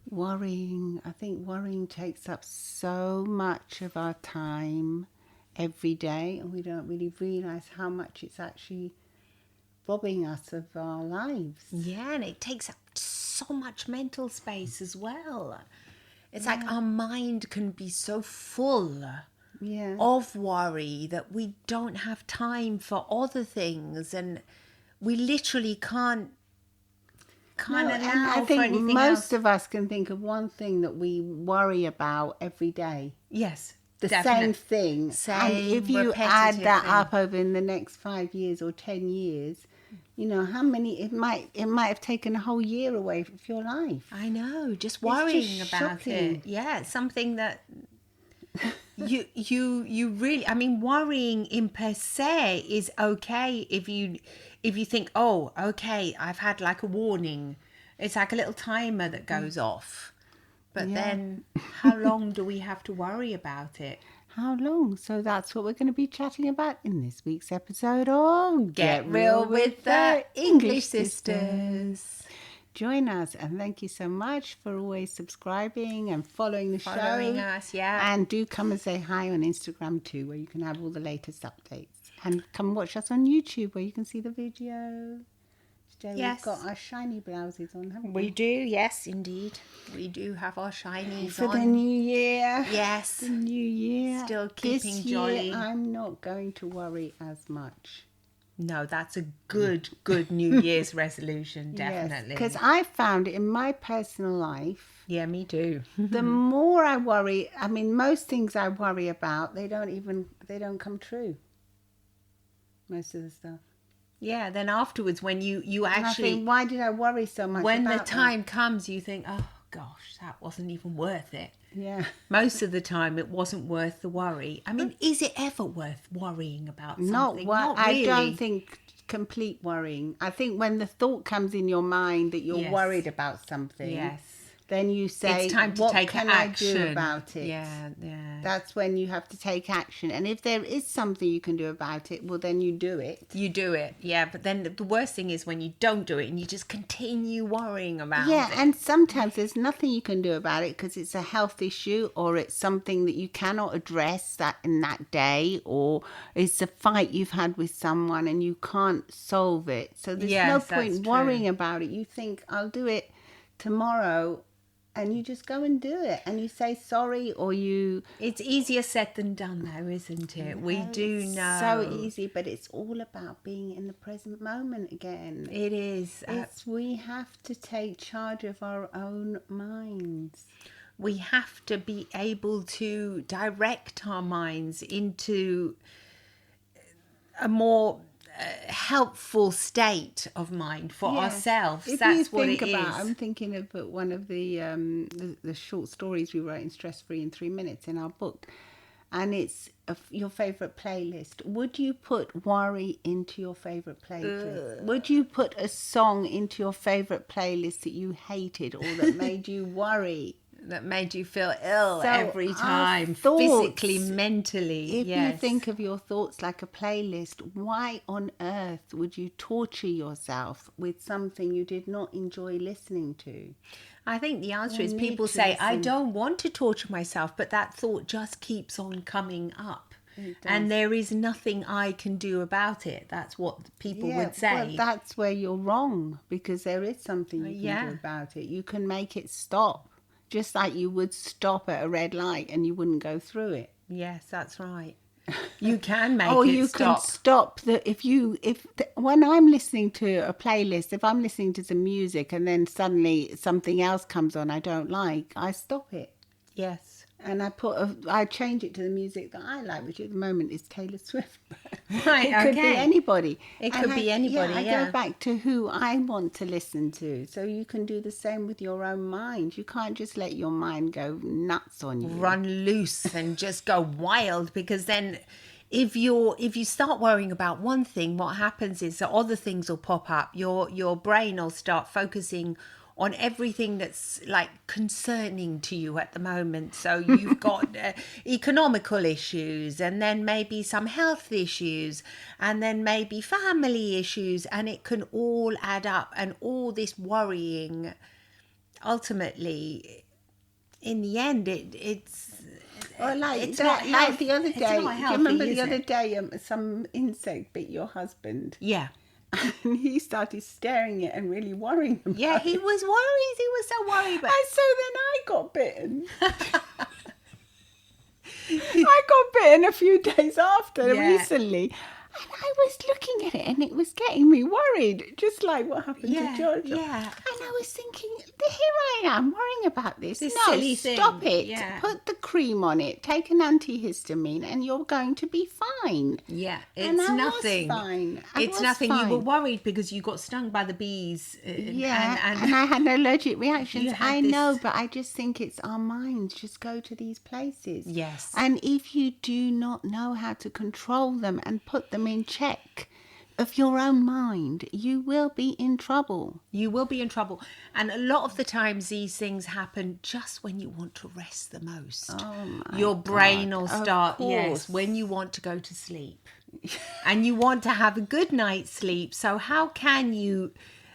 Worrying. I think worrying takes up so much of our time every day, and we don't really realise how much it's actually robbing us of our lives. Yeah, and it takes up so much mental space as well. It's like our mind can be so full Yeah. of worry that we don't have time for other things, and we literally can't No, and I allow for think anything most else. of us can think of one thing that we worry about every day. Yes, The definitely. same thing. And Same if you add repetitive that thing. up over in the next 5 years or 10 years, you know, how many it might have taken a whole year away from your life. I know, just It's worrying just about shocking. it. Yeah, it's something that you really, I mean, worrying in per se is okay if you think, oh, okay, I've had like a warning. It's like a little timer that goes off. But Yeah. then how long do we have to worry about it? How long? So that's what we're going to be chatting about in this week's episode of Get real with the English sisters. Join us, and thank you so much for always subscribing and following the Following show. us, yeah. And do come and say hi on Instagram too, where you can have all the latest updates. And come watch us on YouTube, where you can see the video. Today Yes. we've got our shiny blouses on, haven't We we? do, yes, indeed. We do have our shinies For on. the new year. Yes. The new year. Still keeping this jolly. year, I'm not going to worry as much. No, that's a good New Year's resolution, definitely. Because I found in my personal life, Yeah, me too. the more I worry, I mean, most things I worry about, they don't come true. Most of the stuff. Yeah, then afterwards when you And I actually, think, why did I worry so much when the about time comes, you think, oh gosh, that wasn't even worth it. that? Yeah. Most of the time it wasn't worth the worry. I mean, is it ever worth worrying about something? Not really. I don't think complete worrying. I think when the thought comes in your mind that you're Yes. worried about something, Yes. then you say, It's time to what take can action. I do about it? Yeah, yeah. That's when you have to take action. And if there is something you can do about it, well, then you do it. You do it, yeah. But then the worst thing is when you don't do it and you just continue worrying about Yeah, it. and sometimes there's nothing you can do about it because it's a health issue or it's something that you cannot address that in that day, or it's a fight you've had with someone and you can't solve it. So there's no Yes, point that's worrying true. about it. You think, I'll do it tomorrow, and you just go and do it. And you say sorry, or you... It's easier said than done, though, isn't it? We do It's know. so easy, but it's all about being in the present moment again. It is. We have to take charge of our own minds. We have to be able to direct our minds into a more helpful state of mind for ourselves. If That's you what think it about, is. I'm thinking of one of the short stories we wrote in Stress Free in 3 Minutes in our book, and it's your favorite playlist. Would you put worry into your favorite playlist? Would you put a song into your favorite playlist that you hated or that made you worry? That made you feel ill So every our time, thoughts, physically, mentally. If Yes. you think of your thoughts like a playlist, why on earth would you torture yourself with something you did not enjoy listening to? I think the answer You is need people to say, I listen. don't want to torture myself, but that thought just keeps on coming up. It does. And there is nothing I can do about it. That's what people would say. Well, that's where you're wrong, because there is something you can Yeah. do about it. You can make it stop, just like you would stop at a red light and you wouldn't go through it. Yes, that's right. You can make Or it you stop. can stop when I'm listening to a playlist, if I'm listening to some music and then suddenly something else comes on I don't like, I stop it. Yes. And I change it to the music that I like, which at the moment is Taylor Swift. Right, It could be okay. anybody. It could be anybody, I yeah. go back to who I want to listen to. So you can do the same with your own mind. You can't just let your mind go nuts on you. Run loose and just go wild, because then if you start worrying about one thing, what happens is that other things will pop up. Your brain will start focusing on everything that's like concerning to you at the moment. So you've got economical issues, and then maybe some health issues, and then maybe family issues, and it can all add up, and all this worrying ultimately, in the end, it's Or like it's that, not like healthy. the other It's day. not Do you healthy, remember is the other it? day some insect bit your husband? Yeah. And he started staring at it and really worrying Yeah, about he it. was worried. He was so worried. But And so then I got bitten. I got bitten a few days after Yeah. recently. And I was looking at it and it was getting me worried, just like what happened to Yeah, Giorgio. yeah. And I was thinking, here I am worrying about this. This No, silly stop thing, it. yeah. Put the cream on it. Take an antihistamine and you're going to be fine. Yeah, And it's I nothing. was fine. I It's was nothing. You were fine. worried because you got stung by the bees, Yeah, and and I had no allergic reactions. you had I this. know, but I just think it's our minds just go to these places. Yes. And if you do not know how to control them and put them in check of your own mind, you will be in trouble. You will be in trouble. And a lot of the times these things happen just when you want to rest the most. Oh my Your brain God, will of start, yes, course. when you want to go to sleep. And you want to have a good night's sleep. So how can you,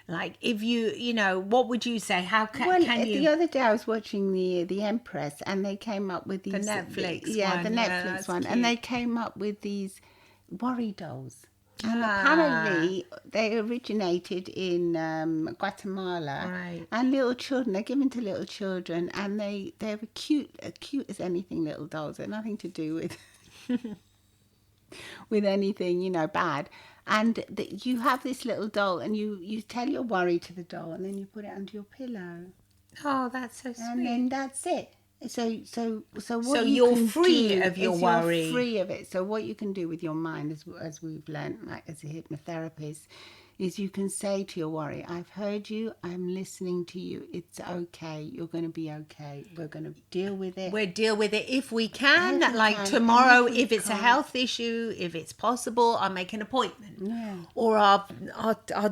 like, if you know, what would you say? How Well, can the you? other day I was watching the Empress, and they came up with these Netflix the one. Yeah, Netflix that's one, cute. and they came up with these worry dolls. And Ah. apparently they originated in Guatemala, Right. and little children, they're given to little children, and they're cute as anything, little dolls. They're nothing to do with with anything, bad. And you have this little doll, and you tell your worry to the doll, and then you put it under your pillow, Oh, that's so and sweet. then that's it. So what So you you're can free do of your is worry. you're free of it. So what you can do with your mind, as we've learned, like as a hypnotherapist, is you can say to your worry, "I've heard you. I'm listening to you. It's okay. You're going to be okay. We're going to deal with it. We'll deal with it if we can. If we Like can, tomorrow, and if we if it's a can't- health issue, if it's possible, I'll make an appointment. Yeah. Or I'll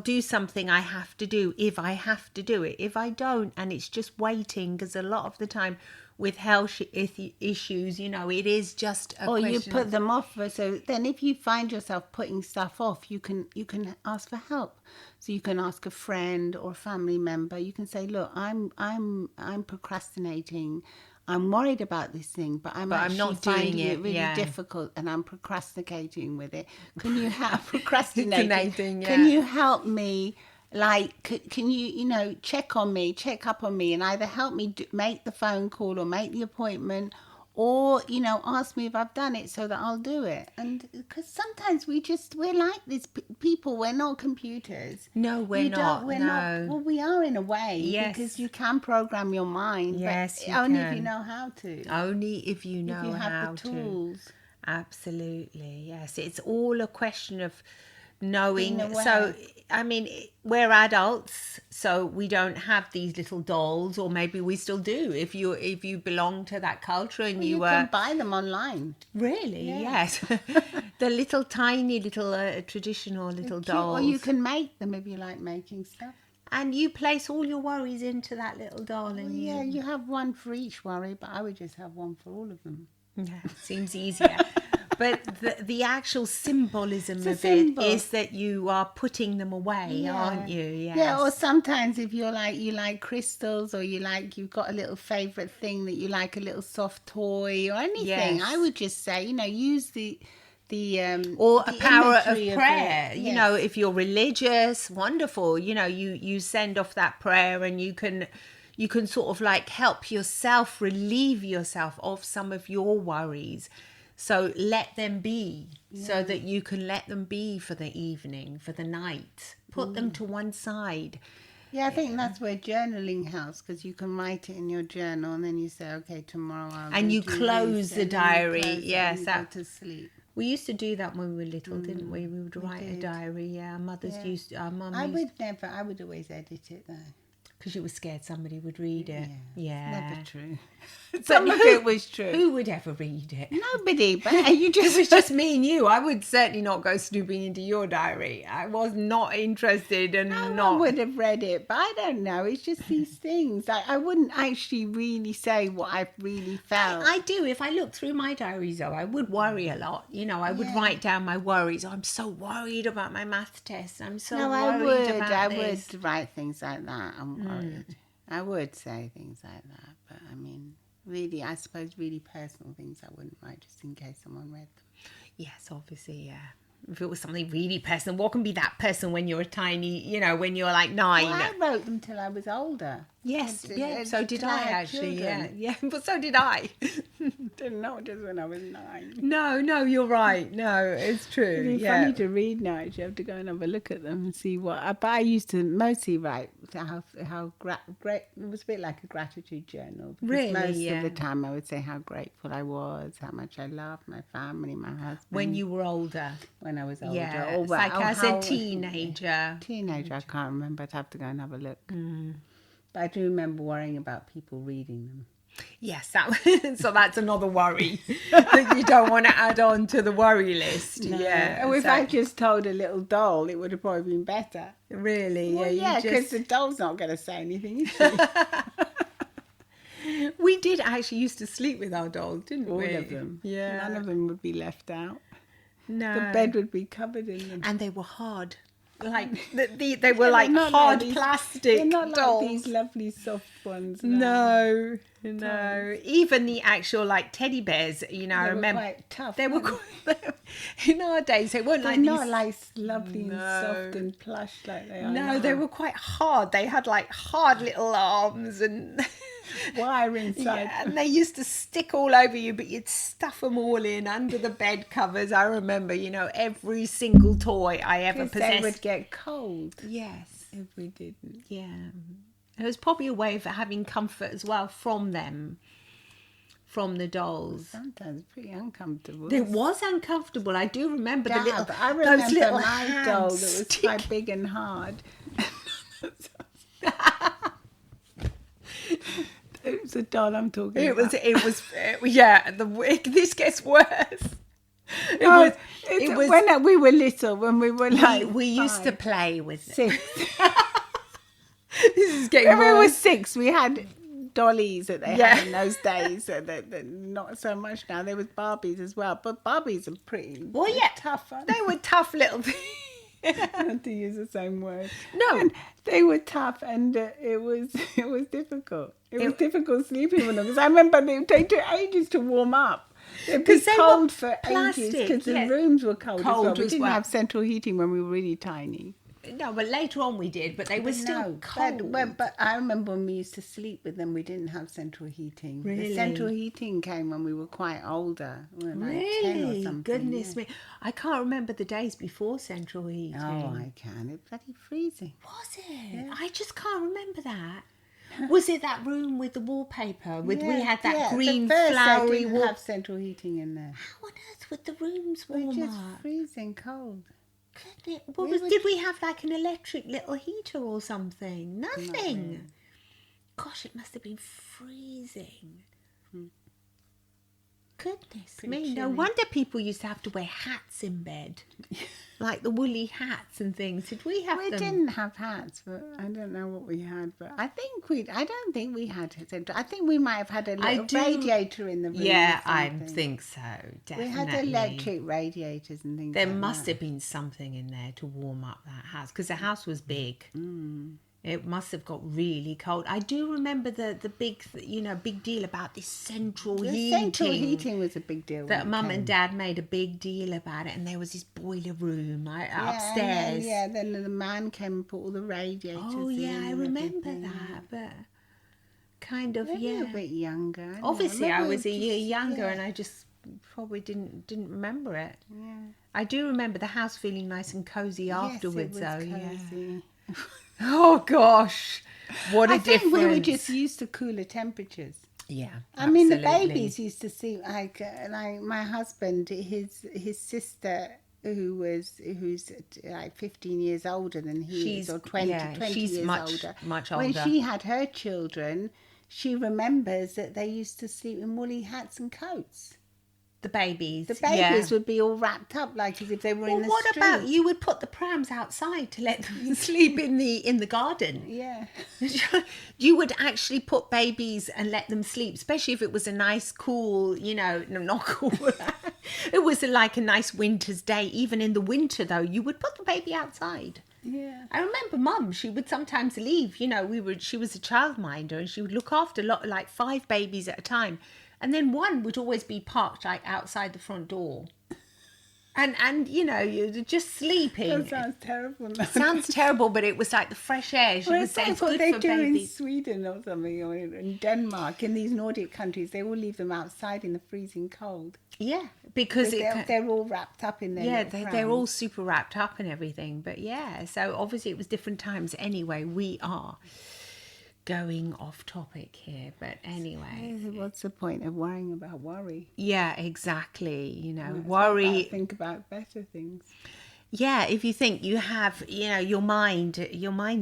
do something I have to do if I have to do it. If I don't, and it's just waiting, because a lot of the time with health issues, it is just a Or you question put of- them off. So then, if you find yourself putting stuff off, you can ask for help. So you can ask a friend or a family member. You can say, "Look, I'm procrastinating. I'm worried about this thing, but I'm But I'm actually not doing finding it, it really yeah. difficult, and I'm procrastinating with it. Can you help procrastinating? Procrastinating, Can yeah. you help me?" Like, can you, check on me, check up on me, and either help me make the phone call or make the appointment, or, ask me if I've done it so that I'll do it. And because sometimes we're like this people, we're not computers. No, we're not, no. Well, we are in a way, Yes. because you can program your mind, Yes, but you only if can. you know how to. Only if you know If you have how the tools. to. Absolutely, yes. It's all a question of knowing. Being aware. So, I mean, we're adults, so we don't have these little dolls, or maybe we still do. If you belong to that culture and You you can buy them online. really, Yeah. yes, the little tiny little traditional little Cute. dolls, Or you can make them if you like making stuff. and you place all your worries into that little doll, and Yeah, you have one for each worry, but I would just have one for all of them. Yeah, seems easier. But the actual symbolism It's a of symbol. it is that you are putting them away, aren't you? Yes. Yeah, or sometimes if you like crystals, or you've got a little favourite thing that you like, a little soft toy or anything, Yes. I would just say, use the Or a the power of imagery prayer. it. You Yes. know, if you're religious, wonderful. You send off that prayer, and you can sort of like help yourself relieve yourself of some of your worries. So let them be, so that you can let them be for the evening, for the night. Put them to one side. Yeah, I think that's where journaling helps, because you can write it in your journal, and then you say, okay, tomorrow I'll And go you do close this, the and then you diary. close it Yes, and that- go to sleep. We used to do that when we were little, didn't we? We would write a did. diary. Yeah, our mothers used, our mum I used, would always edit it though. because you were scared somebody would read it. Yeah. Never true. But Some of it was true. Who would ever read it? Nobody, but you It just was just me and you. I would certainly not go snooping into your diary. I was not interested, and no not. one would have read it, but I don't know. It's just these things. I wouldn't actually really say what I really felt. I do. If I look through my diaries, though, I would worry a lot. I would write down my worries. I'm so worried about my math test. I'm so no, I worried would. about I this. would write things like that. I'm worried. I would say things like that, but I mean, really, I suppose really personal things I wouldn't write just in case someone read them. Yes, obviously, yeah. If it was something really personal, what can be that person when you're a tiny, when you're like 9? Well, I wrote them till I was older. Yes, yeah, so did till I had actually, children. yeah, but so did I. Didn't know just when I was 9. No, you're right. No, it's true. It's funny to read now. You have to go and have a look at them and see what. But I used to mostly write how great. It was a bit like a gratitude journal. Because Really, most yeah. of the time I would say how grateful I was, how much I loved my family, my husband. When you were older. When I was older. Yeah, Or it's like as how- a teenager. Teenager, I can't remember. I'd have to go and have a look. But I do remember worrying about people reading them. Yes, so that's another worry that you don't want to add on to the worry list. No. Yeah. Oh, if so- I just told a little doll, it would have probably been better. Really? Well, you yeah, because just- the doll's not going to say anything, is she? We did actually used to sleep with our dolls, didn't All we? of them. Yeah. None of them would be left out. No. The bed would be covered in them. And they were hard. Like they were Yeah, like they're not hard these- plastic They're not dolls. like these lovely soft ones. No. Even the actual like teddy bears, I They remember were quite tough. they were weren't quite, in our days. They weren't They're like not these. like lovely and No. soft and plush like they are No, now. they were quite hard. They had like hard little arms and wire inside. yeah, and they used to stick all over you, but you'd stuff them all in under the bed covers. I remember, every single toy I ever Because they possessed. would get cold Yes, if we didn't. yeah. It was probably a way of having comfort as well from them, from the dolls. Sometimes pretty uncomfortable. It was uncomfortable. I do remember the Dab. little, I remember those little my hands doll that was stick- quite big and hard. It was a doll I'm talking about. Yeah. This gets worse. It was when we were little, when we were like we used to 5, play with it. 6. This is getting When we were worse. 6, we had dollies that they Yeah. had in those days. So that not so much now. There was Barbies as well, but Barbies are pretty tough. Aren't They were tough little things. Not to use the same word. No. And they were tough, and it was difficult. It was difficult sleeping with them because I remember they took ages to warm up. They'd be 'Cause they were cold for ages plastic, because yeah. the rooms were cold as well. Cold We as didn't well. have central heating when we were really tiny. No, but later on we did, but they were still cold. But I remember when we used to sleep with them, we didn't have central heating. Really? The central heating came when we were quite older. We were like 10 or Really? something. Goodness yeah. me. I can't remember the days before central heating. Oh, I can. It's bloody freezing. Was it? I just can't remember that. Was it that room with the wallpaper? We had that green At first flowery they didn't wall. have central heating in there. How on earth would the rooms We're warm just up? freezing cold. Did we have like an electric little heater or something? Nothing. Gosh, it must have been freezing. Goodness me. No chilly. wonder people used to have to wear hats in bed. Like the woolly hats and things. Did we have We them? didn't have hats, but I don't know what we had. But I don't think we had central. I think we might have had a little radiator in the room. Yeah, or I something. think so. Definitely. We had electric radiators and things. There like must that. have been something in there to warm up that house because the house was big. It must have got really cold. I do remember the big, big deal about this central The heating. central heating was a big deal. That when it mum came. and dad made a big deal about it, and there was this boiler room upstairs. Then the man came and put all the radiators. Oh yeah, in I and remember everything. that, but kind of Maybe yeah. a bit younger. I don't know. Obviously, I Remember was a year younger, yeah. and I just probably didn't remember it. Yeah. I do remember the house feeling nice and cozy afterwards, yes, though. it was Yeah. cozy. Oh gosh, what a I think difference! we were just used to cooler temperatures. Yeah, I mean, the absolutely. babies used to sleep like my husband, his sister, who's like 15 years older than he is, or 20 she's years much older. older. When she had her children, she remembers that they used to sleep in woolly hats and coats. The babies. The babies would be all wrapped up like as if they were in the What street. about you? Would put the prams outside to let them sleep in the garden. Yeah. You would actually put babies and let them sleep, especially if it was a nice, cool, no, not cool. It was like a nice winter's day. Even in the winter, though, you would put the baby outside. Yeah. I remember Mum, she would sometimes leave, she was a childminder and she would look after like 5 babies at a time. And then one would always be parked like outside the front door. And you're just That sleeping. sounds terrible. It sounds terrible, but it was like the fresh air. She Well, would it's say like it's what good they for do babies. in Sweden or something, or in Denmark, in these Nordic countries. They all leave them outside in the freezing cold. Yeah, because They're all wrapped up in their they're all super wrapped up and everything. But yeah, so obviously it was different times. Anyway, we are going off topic here, but anyway, What's the point of worrying about worry? yeah, exactly. Let's Worry. think about better things. Yeah, if you think you have, your mind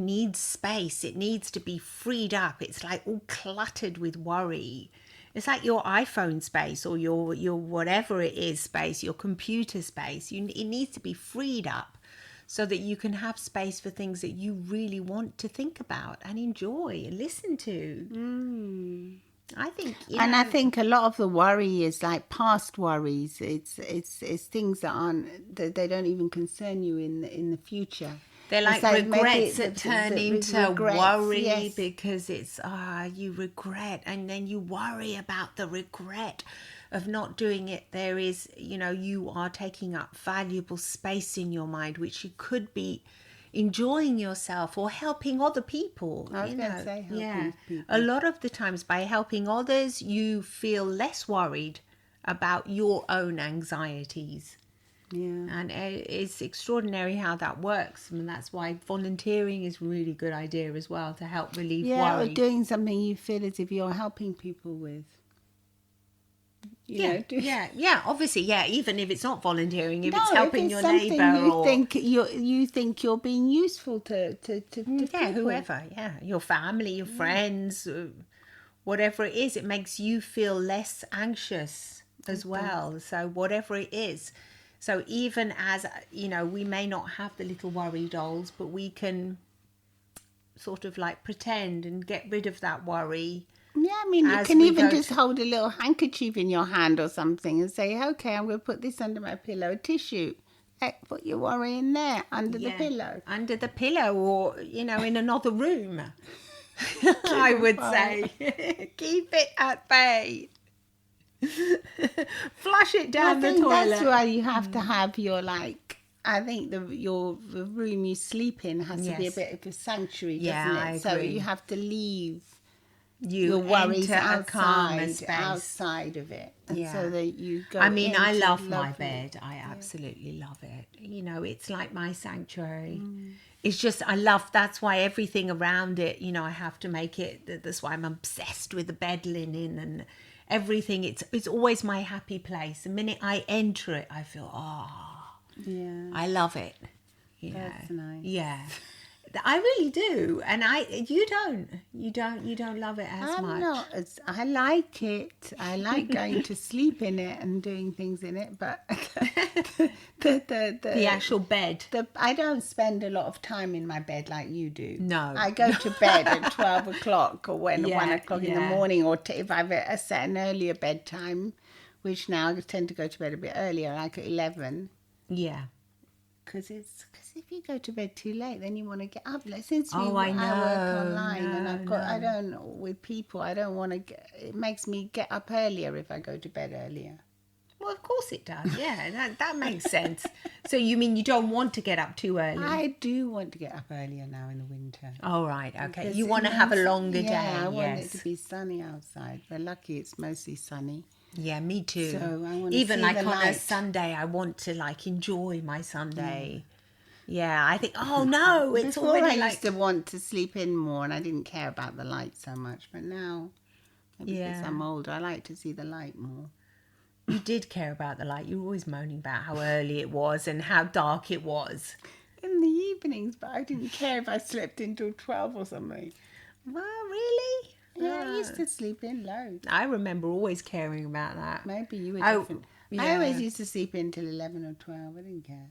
needs space. It needs to be freed up. It's like all cluttered with worry. It's like your iPhone space or your whatever it is space, your computer space. It needs to be freed up so that you can have space for things that you really want to think about and enjoy and listen to. I think, And I think a lot of the worry is like past worries. It's things that they don't even concern you in the future. they're like regrets that turn into regrets, worry, yes. because it's you regret and then you worry about the regret of not doing it. There is, you are taking up valuable space in your mind, which you could be enjoying yourself or helping other people. I was going to say helping people. A lot of the times by helping others, you feel less worried about your own anxieties. Yeah. And it's extraordinary how that works. And that's why volunteering is a really good idea as well, to help relieve Yeah, worry. or doing something you feel as if you're helping people with. Yeah, obviously, even if it's not volunteering, if No, it's helping your something neighbour you or think you're being useful to people. whoever, your family, your friends, whatever it is, it makes you feel less anxious as well. So whatever it is, so even as we may not have the little worry dolls, but we can sort of like pretend and get rid of that worry. Yeah, I mean, you As can we even go just hold a little handkerchief in your hand or something and say, okay, I'm going to put this under my pillow, a tissue. Hey, put your worry in there, under the pillow. Under the pillow, or, in another room. I would say. Keep it at bay. Flush it down the toilet. That's why you have to have your, I think the room you sleep in has to be a bit of a sanctuary, doesn't it? I agree. So you have to leave you your worries enter a calmer space. outside of it, Yeah. so that you go. I mean, I love into my lovely- bed. I absolutely love it. It's like my sanctuary. It's just, I love, that's why everything around it, I have to make it, that's why I'm obsessed with the bed linen and everything. It's always my happy place. The minute I enter it, I feel, Yeah, I love it. that's nice. Yeah. I really do, and you don't love it as much. I like it. I like going to sleep in it and doing things in it, but The actual bed. I don't spend a lot of time in my bed like you do. No. I go to bed at 12 o'clock or 1 o'clock in the yeah. morning, or if I've set an earlier bedtime, which now I tend to go to bed a bit earlier, like at 11. Yeah. Because if you go to bed too late, then you want to get up. Since I work know, online, and I don't with people. I don't want to. It makes me get up earlier if I go to bed earlier. Well, of course it does. Yeah, that makes sense. So you mean you don't want to get up too early? I do want to get up earlier now in the winter. Oh, right. Okay. Because You want to have a longer day. Yeah, I want it Yes. to be sunny outside. We're lucky it's mostly sunny. Yeah, me too. So I want to Even see like the on a light. Sunday, I want to enjoy my Sunday. Yeah, I think, oh no, it's Before already I used to want to sleep in more, and I didn't care about the light so much. But now, maybe because I'm older, I like to see the light more. You did care about the light. You were always moaning about how early it was and how dark it was. In the evenings, but I didn't care if I slept until 12 or something. Well, really? Yeah, I used to sleep in loads. I remember always caring about that. Maybe you were Oh, different. yeah. I always used to sleep in till 11 or 12. I didn't care.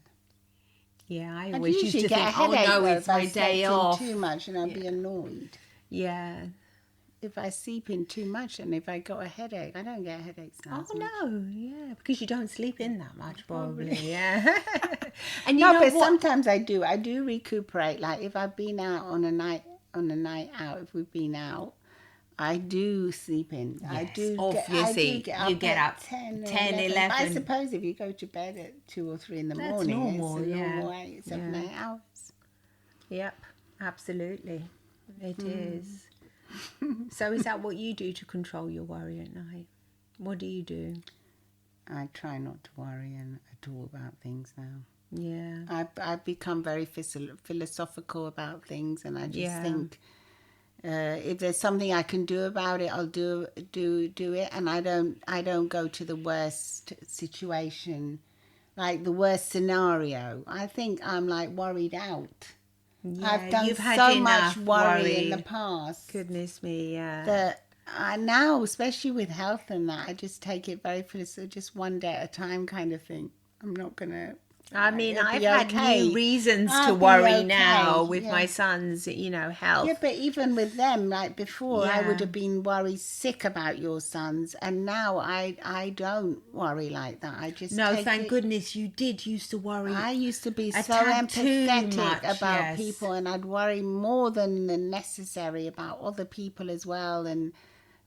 Yeah, I I'd always used usually to get think, a headache oh no, though it's if I my slept day in off. too much, and I'd be annoyed. Yeah. if I sleep in too much and if I got a headache. I don't get headaches now. Oh so much. no, yeah, because you don't sleep in that much, probably. Probably. Yeah. And you No, know but what? sometimes I do. I do recuperate. Like if I've been out on a night out, if we've been out, I do sleep in. Yes, I do obviously, get you up get at up 10 or 10, 11. But I 11. suppose if you go to bed at 2 or 3 in the That's morning, it's normal, a yeah. normal 8, 7, Yeah. 8 hours. Yep, absolutely. It is. So is that what you do to control your worry at night? What do you do? I try not to worry at all about things now. Yeah. I've become very philosophical about things, and I just Yeah. think if there's something I can do about it, I'll do it. And I don't go to the worst situation, like the worst scenario. I think I'm like worried out. I've Yeah, done you've had so much enough worry in the worry. past Goodness me, yeah. that I now, especially with health and that, I just take it very just one day at a time kind of thing. I'm not gonna. I mean, It'll I've be had new okay. reasons to I'll be worry okay. now with Yeah. my son's, Yeah, health. but even with them, like before, I would Yeah. have been worried sick about your sons, and now I don't worry like that. I just No, take thank it. goodness you did used to worry I used to be a so tad too empathetic much, about yes. people, and I'd worry more than the necessary about other people as well, and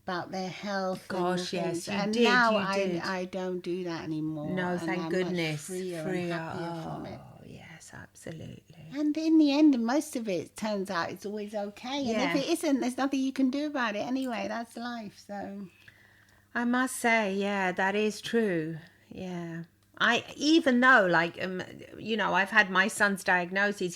about their health and Gosh, things. yes, And now you did. I don't do that anymore, No, and thank I'm much goodness. freer and Freer. happier from it. Oh, yes, absolutely. And in the end, most of it turns out it's always okay. And if Yeah. it isn't, there's nothing you can do about it anyway. That's life. So I must say, yeah, that is true. Yeah. I even though I've had my son's diagnosis.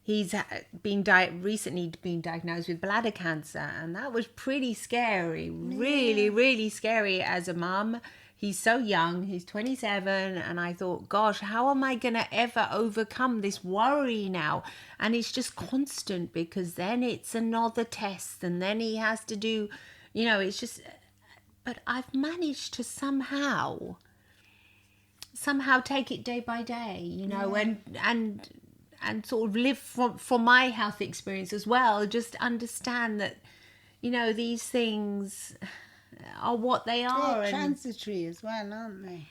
He's recently been diagnosed with bladder cancer, and that was pretty scary. Really, yeah, really scary as a mum. He's so young. He's 27, and I thought, gosh, how am I going to ever overcome this worry now? And it's just constant, because then it's another test, and then he has to do, it's just. But I've managed to somehow take it day by day, and sort of live from my health experience as well. Just understand that, these things are what they are, they're and transitory as well, aren't they?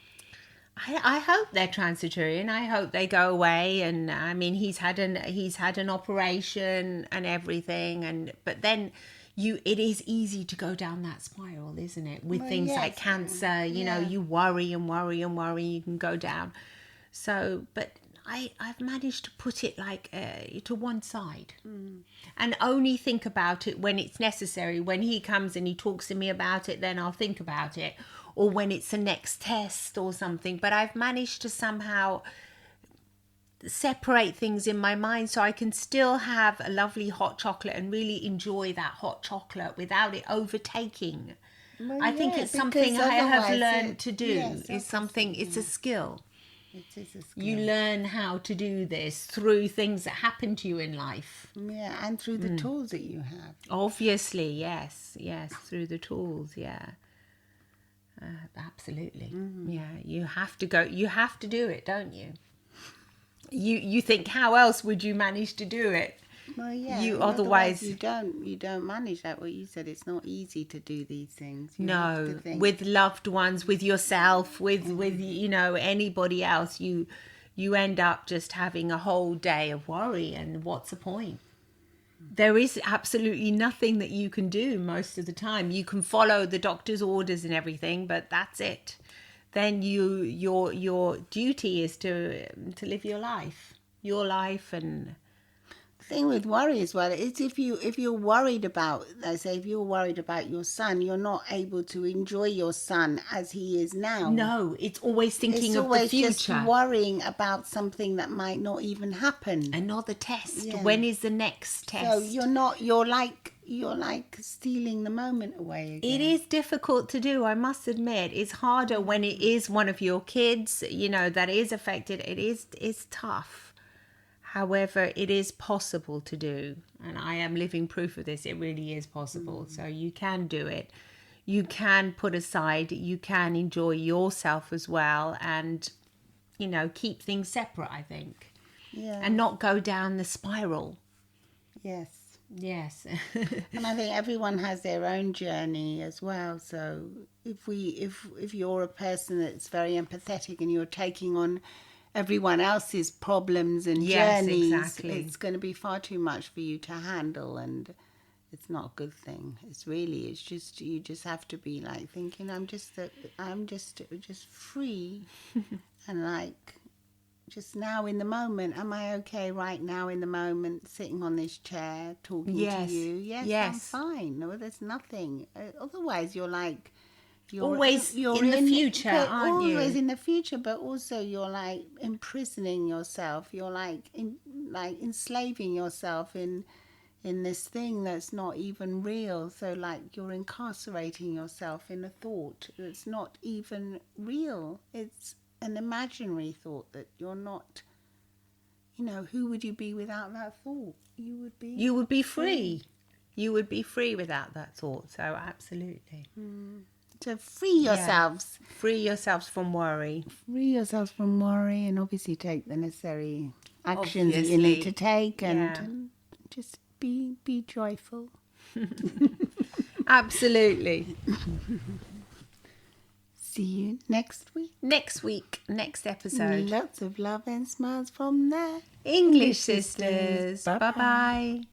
I hope they're transitory, and I hope they go away. And I mean, he's had an operation and everything, but then it is easy to go down that spiral, isn't it? With Well, things like yes, cancer, yeah. you worry and worry and worry, you can go down. So, but I've managed to put it like to one side, and only think about it when it's necessary. When he comes and he talks to me about it, then I'll think about it, or when it's the next test or something. But I've managed to somehow separate things in my mind, so I can still have a lovely hot chocolate and really enjoy that hot chocolate without it overtaking. Well, I think yeah, it's something because I have otherwise learned to do. yes, It's something, it's a skill. it is a skill. You learn how to do this through things that happen to you in life. Yeah, and through the tools that you have. Obviously, yes, through the tools, absolutely. Yeah, you have to do it, don't you? You think, how else would you manage to do it? Well, yeah. Otherwise you don't manage that. What you said, it's not easy to do these things. You have no, to think. with loved ones, with yourself, with anybody else, you end up just having a whole day of worry, and what's the point? There is absolutely nothing that you can do most of the time. You can follow the doctor's orders and everything, but that's it. Then your duty is to live your life, and Thing with worry as well is if you're worried about, let's say, if you're worried about your son, you're not able to enjoy your son as he is now. no, it's always thinking It's of always the just future. worrying about something that might not even happen. Another test. Yeah. When is the next test? So you're like stealing the moment away again. It is difficult to do, I must admit. It's harder when it is one of your kids, that is affected. It's tough. However, it is possible to do. And I am living proof of this. It really is possible. So you can do it. You can put aside, you can enjoy yourself as well, and, keep things separate, I think. Yeah. And not go down the spiral. Yes. Yes. And I think everyone has their own journey as well. So if you're a person that's very empathetic and you're taking on everyone else's problems and Yes, journeys, exactly. it's going to be far too much for you to handle, and it's not a good thing. It's just you just have to be like thinking I'm just free and like just now in the moment. Am I okay right now in the moment, sitting on this chair talking to Yes. you? Yes, I'm Yes. fine. No, there's nothing. Otherwise, you're like Always you're in the future, but aren't always you? in the future. But also, you're like imprisoning yourself. You're like enslaving yourself in this thing that's not even real. So like you're incarcerating yourself in a thought that's not even real. It's an imaginary thought that you're not. Who would you be without that thought? You would be free. You would be free without that thought. So absolutely. So free Yeah. yourselves. Free yourselves from worry. Free yourselves from worry, and obviously take the necessary actions that you need to Obviously. take, and Yeah. just be joyful. Absolutely. See you next week. Next week, next episode. Lots of love and smiles from the English sisters. Bye Bye bye. bye.